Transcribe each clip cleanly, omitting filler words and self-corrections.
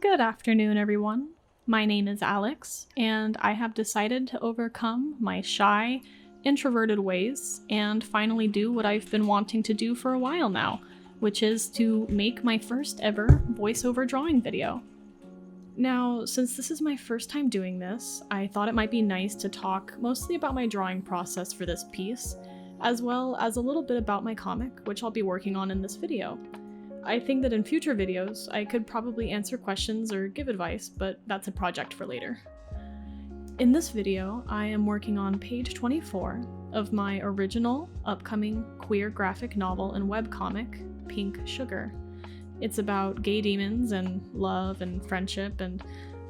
Good afternoon, everyone. My name is Alex, and I have decided to overcome my shy, introverted ways and finally do what I've been wanting to do for a while now, which is to make my first ever voiceover drawing video. Now, since this is my first time doing this, I thought it might be nice to talk mostly about my drawing process for this piece, as well as a little bit about my comic, which I'll be working on in this video. I think that in future videos, I could probably answer questions or give advice, but that's a project for later. In this video, I am working on page 24 of my original, upcoming queer graphic novel and webcomic, Pink Sugar. It's about gay demons and love and friendship and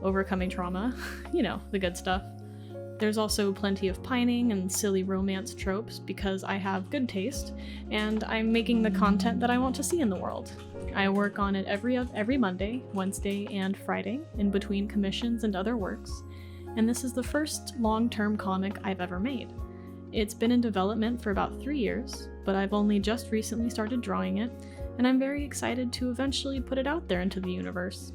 overcoming trauma, you know, the good stuff. There's also plenty of pining and silly romance tropes because I have good taste, and I'm making the content that I want to see in the world. I work on it every Monday, Wednesday, and Friday, in between commissions and other works, and this is the first long-term comic I've ever made. It's been in development for about 3 years, but I've only just recently started drawing it, and I'm very excited to eventually put it out there into the universe.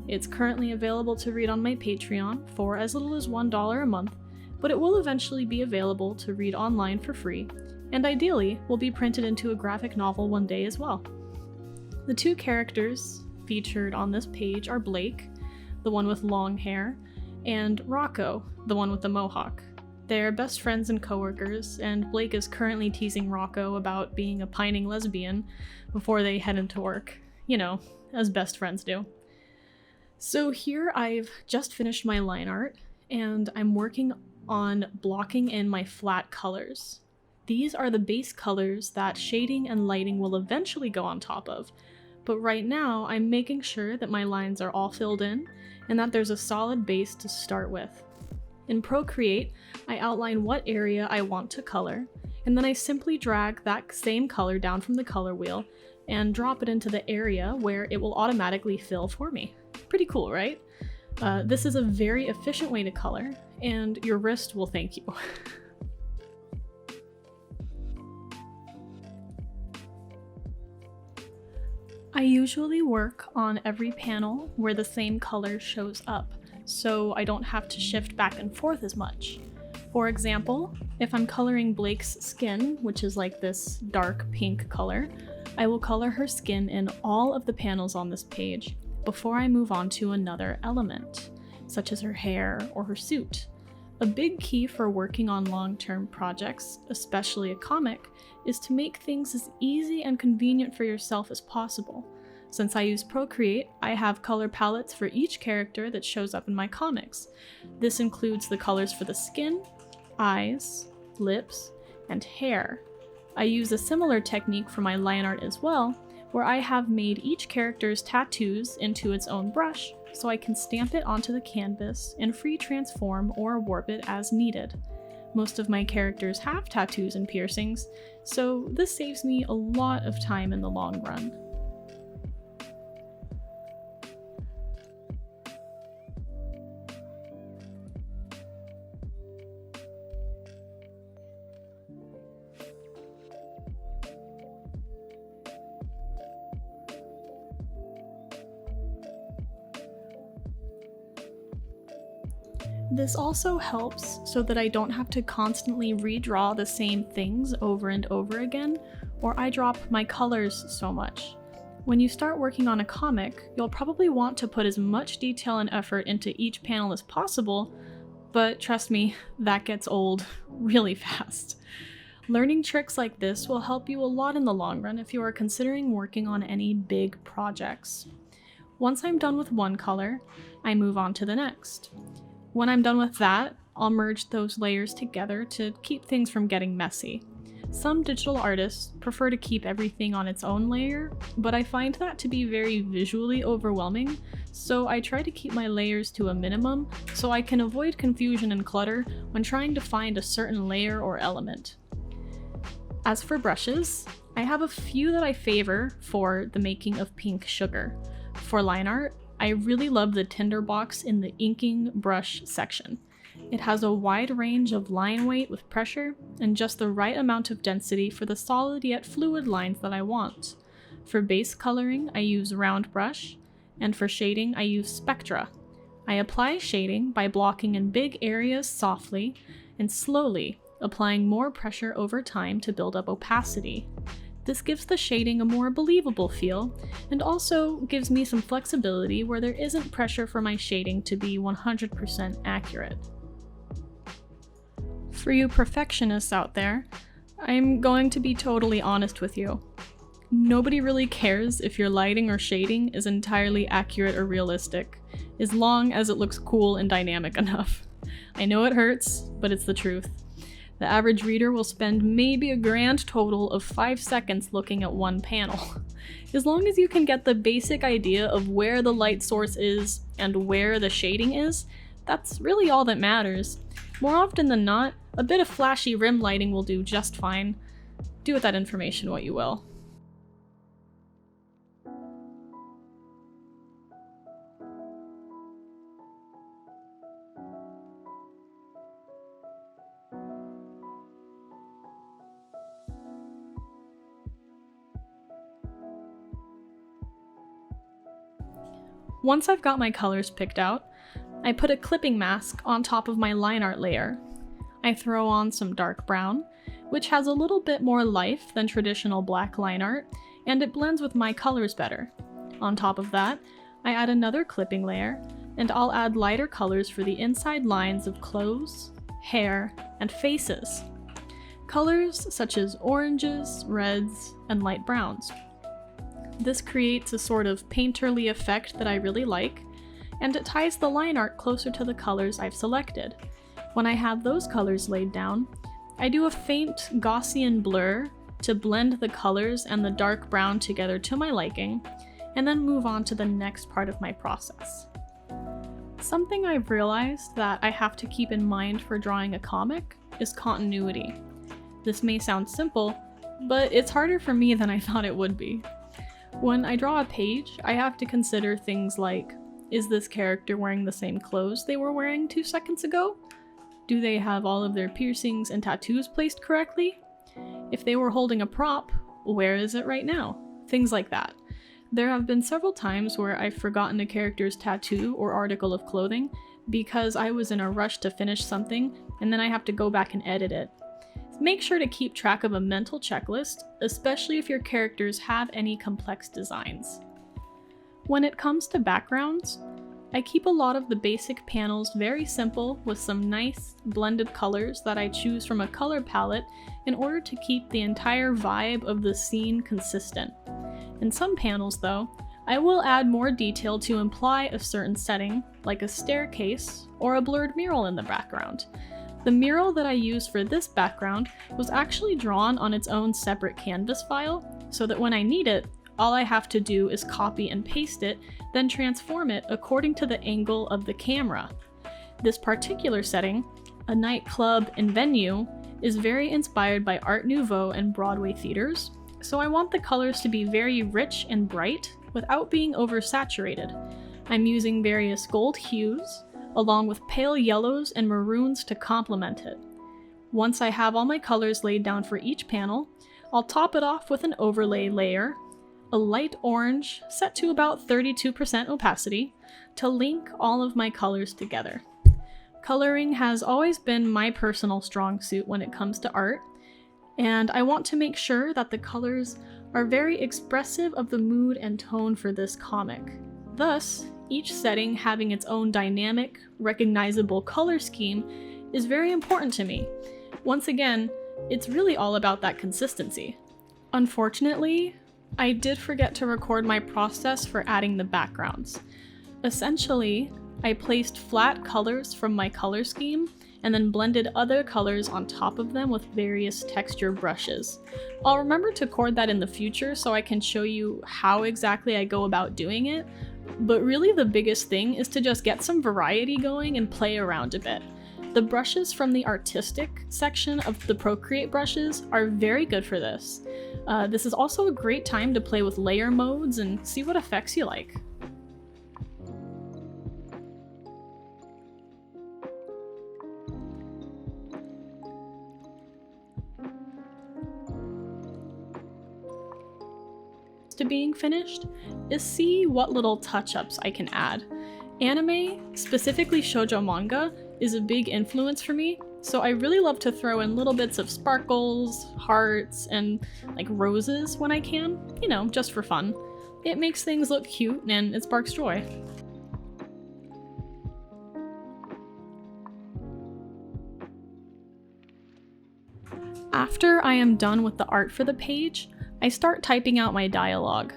It's currently available to read on my Patreon for as little as $1 a month, but it will eventually be available to read online for free, and ideally will be printed into a graphic novel one day as well. The two characters featured on this page are Blake, the one with long hair, and Rocco, the one with the mohawk. They're best friends and coworkers, and Blake is currently teasing Rocco about being a pining lesbian before they head into work, you know, as best friends do. So here I've just finished my line art, and I'm working on blocking in my flat colors. These are the base colors that shading and lighting will eventually go on top of, but right now I'm making sure that my lines are all filled in and that there's a solid base to start with. In Procreate, I outline what area I want to color, and then I simply drag that same color down from the color wheel and drop it into the area where it will automatically fill for me. Pretty cool, right? This is a very efficient way to color, and your wrist will thank you. I usually work on every panel where the same color shows up, so I don't have to shift back and forth as much. For example, if I'm coloring Blake's skin, which is like this dark pink color, I will color her skin in all of the panels on this page before I move on to another element, such as her hair or her suit. A big key for working on long-term projects, especially a comic, is to make things as easy and convenient for yourself as possible. Since I use Procreate, I have color palettes for each character that shows up in my comics. This includes the colors for the skin, eyes, lips, and hair. I use a similar technique for my line art as well, where I have made each character's tattoos into its own brush, so I can stamp it onto the canvas and free transform or warp it as needed. Most of my characters have tattoos and piercings, so this saves me a lot of time in the long run. This also helps so that I don't have to constantly redraw the same things over and over again, or I drop my colors so much. When you start working on a comic, you'll probably want to put as much detail and effort into each panel as possible, but trust me, that gets old really fast. Learning tricks like this will help you a lot in the long run if you are considering working on any big projects. Once I'm done with one color, I move on to the next. When I'm done with that, I'll merge those layers together to keep things from getting messy. Some digital artists prefer to keep everything on its own layer, but I find that to be very visually overwhelming, so I try to keep my layers to a minimum so I can avoid confusion and clutter when trying to find a certain layer or element. As for brushes, I have a few that I favor for the making of Pink Sugar. For line art, I really love the tinderbox in the inking brush section. It has a wide range of line weight with pressure and just the right amount of density for the solid yet fluid lines that I want. For base coloring, I use round brush, And for shading, I use spectra. I apply shading by blocking in big areas softly and slowly, applying more pressure over time to build up opacity. This gives the shading a more believable feel, and also gives me some flexibility where there isn't pressure for my shading to be 100% accurate. For you perfectionists out there, I'm going to be totally honest with you. Nobody really cares if your lighting or shading is entirely accurate or realistic, as long as it looks cool and dynamic enough. I know it hurts, but it's the truth. The average reader will spend maybe a grand total of 5 seconds looking at one panel. As long as you can get the basic idea of where the light source is and where the shading is, that's really all that matters. More often than not, a bit of flashy rim lighting will do just fine. Do with that information what you will. Once I've got my colors picked out, I put a clipping mask on top of my line art layer. I throw on some dark brown, which has a little bit more life than traditional black line art, and it blends with my colors better. On top of that, I add another clipping layer, and I'll add lighter colors for the inside lines of clothes, hair, and faces. Colors such as oranges, reds, and light browns. This creates a sort of painterly effect that I really like, and it ties the line art closer to the colors I've selected. When I have those colors laid down, I do a faint Gaussian blur to blend the colors and the dark brown together to my liking, and then move on to the next part of my process. Something I've realized that I have to keep in mind for drawing a comic is continuity. This may sound simple, but it's harder for me than I thought it would be. When I draw a page, I have to consider things like, is this character wearing the same clothes they were wearing 2 seconds ago? Do they have all of their piercings and tattoos placed correctly? If they were holding a prop, where is it right now? Things like that. There have been several times where I've forgotten a character's tattoo or article of clothing because I was in a rush to finish something and then I have to go back and edit it. Make sure to keep track of a mental checklist, especially if your characters have any complex designs. When it comes to backgrounds, I keep a lot of the basic panels very simple with some nice blended colors that I choose from a color palette in order to keep the entire vibe of the scene consistent. In some panels though, I will add more detail to imply a certain setting, like a staircase or a blurred mural in the background. The mural that I used for this background was actually drawn on its own separate canvas file, so that when I need it, all I have to do is copy and paste it, then transform it according to the angle of the camera. This particular setting, a nightclub and venue, is very inspired by Art Nouveau and Broadway theaters, so I want the colors to be very rich and bright without being oversaturated. I'm using various gold hues, along with pale yellows and maroons to complement it. Once I have all my colors laid down for each panel, I'll top it off with an overlay layer, a light orange set to about 32% opacity, to link all of my colors together. Coloring has always been my personal strong suit when it comes to art, and I want to make sure that the colors are very expressive of the mood and tone for this comic. Thus, each setting having its own dynamic, recognizable color scheme is very important to me. Once again, it's really all about that consistency. Unfortunately, I did forget to record my process for adding the backgrounds. Essentially, I placed flat colors from my color scheme and then blended other colors on top of them with various texture brushes. I'll remember to record that in the future so I can show you how exactly I go about doing it, but really the biggest thing is to just get some variety going and play around a bit. The brushes from the artistic section of the Procreate brushes are very good for this. This is also a great time to play with layer modes and see what effects you like. to being finished is see what little touch-ups I can add. Anime, specifically shoujo manga, is a big influence for me, so I really love to throw in little bits of sparkles, hearts, and like roses when I can, just for fun. It makes things look cute and it sparks joy. After I am done with the art for the page, I start typing out my dialogue.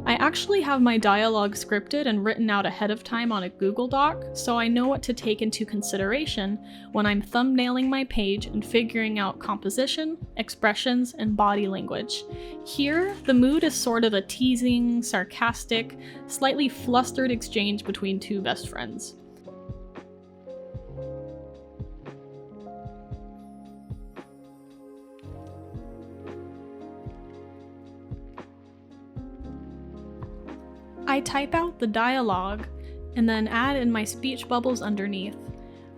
I actually have my dialogue scripted and written out ahead of time on a Google Doc, so I know what to take into consideration when I'm thumbnailing my page and figuring out composition, expressions, and body language. Here, the mood is sort of a teasing, sarcastic, slightly flustered exchange between two best friends. I type out the dialogue and then add in my speech bubbles underneath.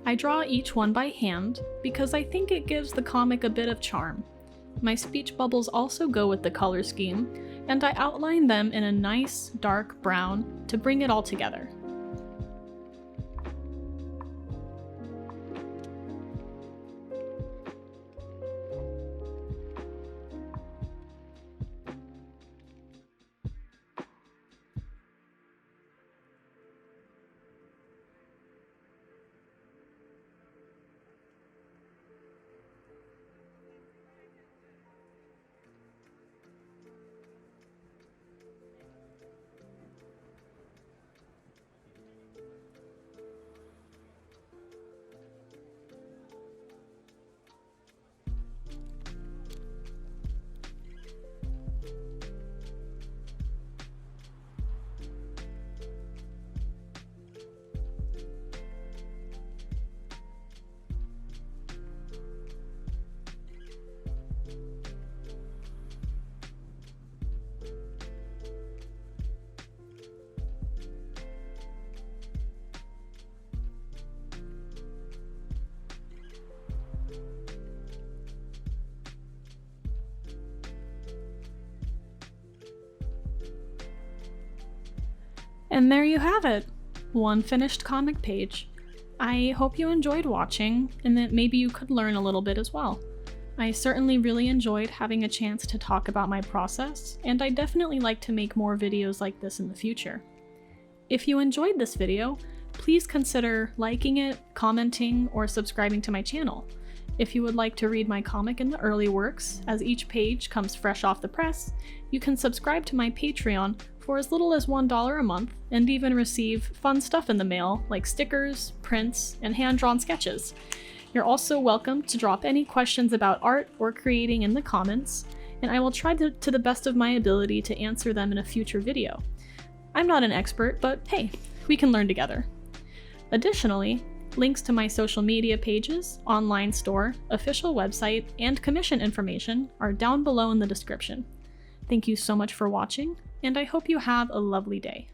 I draw each one by hand because I think it gives the comic a bit of charm. My speech bubbles also go with the color scheme, and I outline them in a nice dark brown to bring it all together. And there you have it, one finished comic page. I hope you enjoyed watching, and that maybe you could learn a little bit as well. I certainly really enjoyed having a chance to talk about my process, and I definitely like to make more videos like this in the future. If you enjoyed this video, please consider liking it, commenting, or subscribing to my channel. If you would like to read my comic in the early works, as each page comes fresh off the press, you can subscribe to my Patreon for as little as $1 a month, and even receive fun stuff in the mail like stickers, prints, and hand-drawn sketches. You're also welcome to drop any questions about art or creating in the comments, and I will try to the best of my ability to answer them in a future video. I'm not an expert, but hey, we can learn together. Additionally, links to my social media pages, online store, official website, and commission information are down below in the description. Thank you so much for watching, and I hope you have a lovely day.